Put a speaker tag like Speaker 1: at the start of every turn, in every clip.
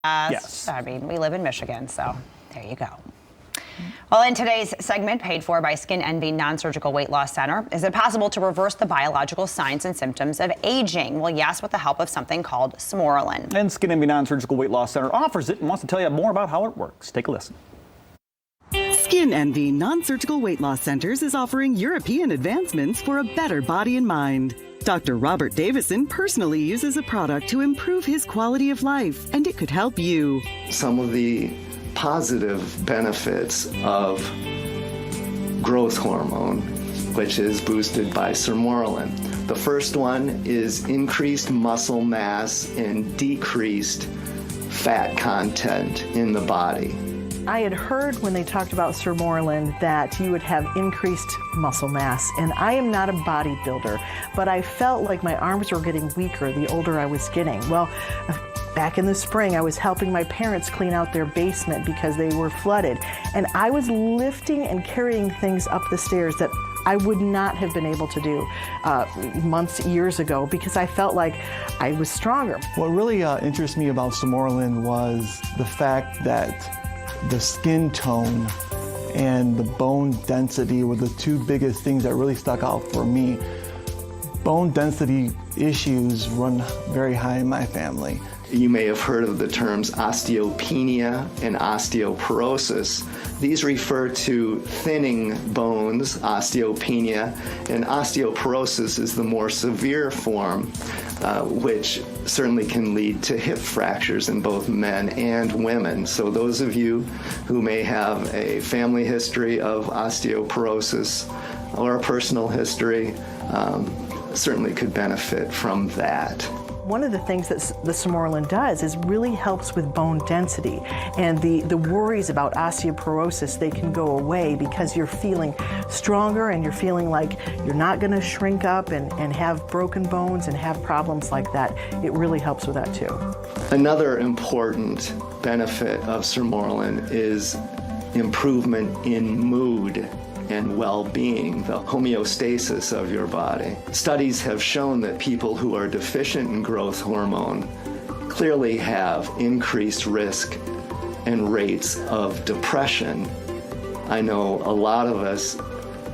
Speaker 1: Yes.
Speaker 2: I mean, we live in Michigan, so there you go. Well, in today's segment, paid for by Skin Envy Non-Surgical Weight Loss Center, is it possible to reverse the biological signs and symptoms of aging? Well, yes, with the help of something called Sermorelin.
Speaker 1: And Skin Envy Non-Surgical Weight Loss Center offers it and wants to tell you more about how it works. Take a listen.
Speaker 3: Skin Envy Non-Surgical Weight Loss Centers is offering European advancements for a better body and mind. Dr. Robert Davison personally uses a product to improve his quality of life, and it could help you.
Speaker 4: Some of the positive benefits of growth hormone, which is boosted by Sermorelin. The first one is increased muscle mass and decreased fat content in the body.
Speaker 5: I had heard when they talked about Sermorelin that you would have increased muscle mass, and I am not a bodybuilder, but I felt like my arms were getting weaker the older I was getting. Well, back in the spring, I was helping my parents clean out their basement because they were flooded, and I was lifting and carrying things up the stairs that I would not have been able to do years ago because I felt like I was stronger.
Speaker 6: What really interests me about Sermorelin was the fact that the skin tone and the bone density were the two biggest things that really stuck out for me. Bone density issues run very high in my family.
Speaker 4: You may have heard of the terms osteopenia and osteoporosis. These refer to thinning bones, osteopenia, and osteoporosis is the more severe form, which certainly can lead to hip fractures in both men and women. So those of you who may have a family history of osteoporosis or a personal history certainly could benefit from that.
Speaker 5: One of the things that the Sermorelin does is really helps with bone density, and the worries about osteoporosis, they can go away because you're feeling stronger and you're feeling like you're not going to shrink up and have broken bones and have problems like that. It really helps with that too.
Speaker 4: Another important benefit of Sermorelin is improvement in mood and well-being, the homeostasis of your body. Studies have shown that people who are deficient in growth hormone clearly have increased risk and rates of depression. I know a lot of us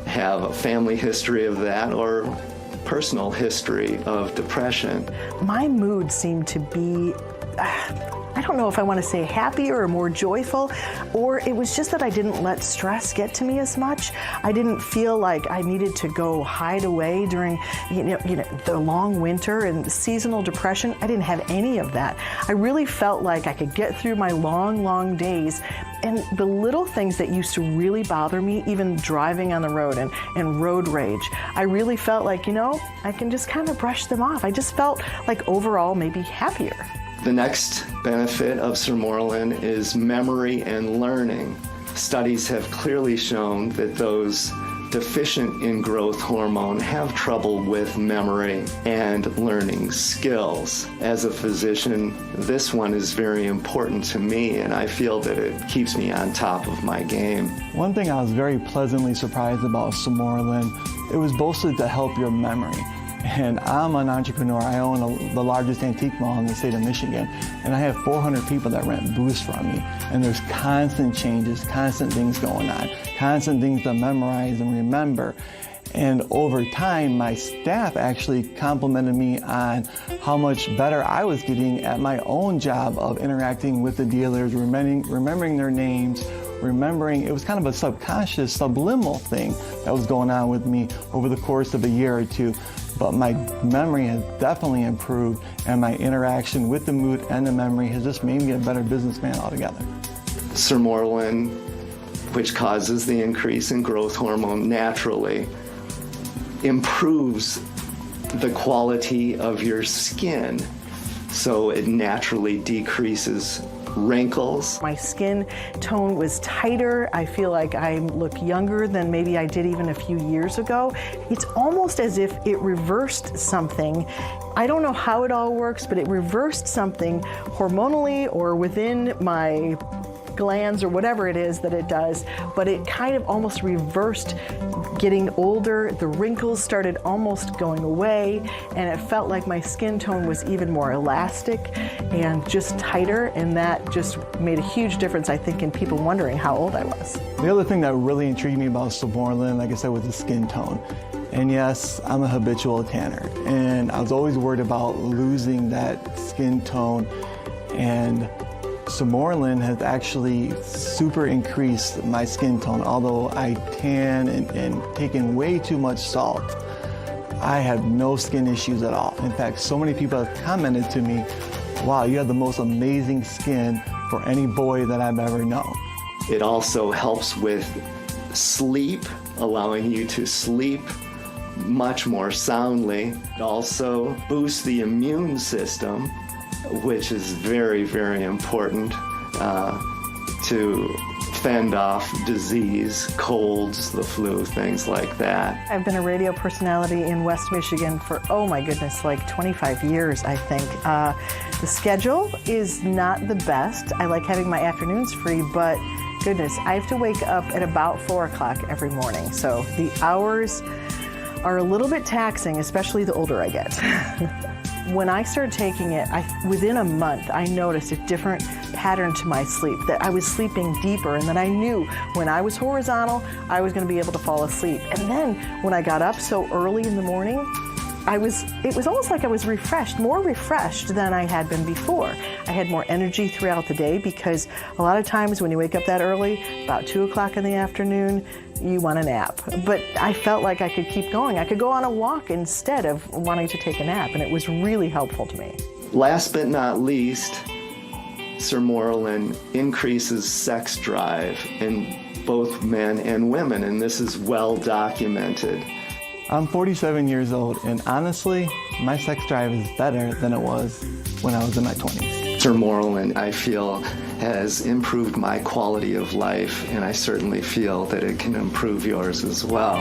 Speaker 4: have a family history of that or personal history of depression.
Speaker 5: My mood seemed to be I don't know if I want to say happier or more joyful, or it was just that I didn't let stress get to me as much. I didn't feel like I needed to go hide away during the long winter and seasonal depression. I didn't have any of that. I really felt like I could get through my long days, and the little things that used to really bother me, even driving on the road and road rage, I really felt like, I can just kind of brush them off. I just felt like overall maybe happier.
Speaker 4: The next benefit of Sermorelin is memory and learning. Studies have clearly shown that those deficient in growth hormone have trouble with memory and learning skills. As a physician, this one is very important to me, and I feel that it keeps me on top of my game.
Speaker 6: One thing I was very pleasantly surprised about Sermorelin, it was boasted to help your memory. And I'm an entrepreneur. I own the largest antique mall in the state of Michigan, and I have 400 people that rent booths from me. And there's constant changes, constant things going on, constant things to memorize and remember. And over time, my staff actually complimented me on how much better I was getting at my own job of interacting with the dealers, remembering their names, it was kind of a subconscious, subliminal thing that was going on with me over the course of a year or two. But my memory has definitely improved, and my interaction with the mood and the memory has just made me a better businessman altogether.
Speaker 4: Sermorelin, which causes the increase in growth hormone naturally, improves the quality of your skin, so it naturally decreases wrinkles.
Speaker 5: My skin tone was tighter. I feel like I look younger than maybe I did even a few years ago. It's almost as if it reversed something. I don't know how it all works, but it reversed something hormonally or within my glands or whatever it is that it does, but it kind of almost reversed getting older, the wrinkles started almost going away, and it felt like my skin tone was even more elastic and just tighter, and that just made a huge difference, I think, in people wondering how old I was.
Speaker 6: The other thing that really intrigued me about Sermorelin, like I said, was the skin tone. And yes, I'm a habitual tanner, and I was always worried about losing that skin tone. And Sermorelin has actually super increased my skin tone. Although I tan and taken way too much salt, I have no skin issues at all. In fact, so many people have commented to me, wow, you have the most amazing skin for any boy that I've ever known.
Speaker 4: It also helps with sleep, allowing you to sleep much more soundly. It also boosts the immune system, which is very, very important to fend off disease, colds, the flu, things like that.
Speaker 5: I've been a radio personality in West Michigan for, oh my goodness, like 25 years, I think. The schedule is not the best. I like having my afternoons free, but goodness, I have to wake up at about 4 o'clock every morning. So the hours are a little bit taxing, especially the older I get. When I started taking it, within a month, I noticed a different pattern to my sleep, that I was sleeping deeper, and that I knew when I was horizontal, I was going to be able to fall asleep. And then when I got up so early in the morning, it was almost like I was refreshed, more refreshed than I had been before. I had more energy throughout the day, because a lot of times when you wake up that early, about 2 o'clock in the afternoon, you want a nap. But I felt like I could keep going. I could go on a walk instead of wanting to take a nap, and it was really helpful to me.
Speaker 4: Last but not least, Sermorelin increases sex drive in both men and women, and this is well documented.
Speaker 6: I'm 47 years old, and honestly, my sex drive is better than it was when I was in my 20s.
Speaker 4: Sermorelin, I feel, has improved my quality of life, and I certainly feel that it can improve yours as well.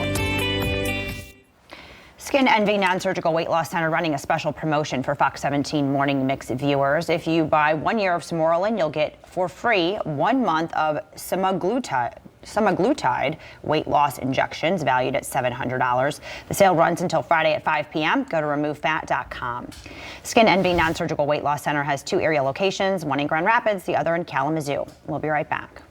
Speaker 2: Skin Envy Non-Surgical Weight Loss Center running a special promotion for Fox 17 Morning Mix viewers. If you buy 1 year of Sermorelin, you'll get for free 1 month of semaglutide weight loss injections valued at $700. The sale runs until Friday at 5 p.m. Go to removefat.com. Skin Envy Non-Surgical Weight Loss Center has 2 area locations, one in Grand Rapids, the other in Kalamazoo. We'll be right back.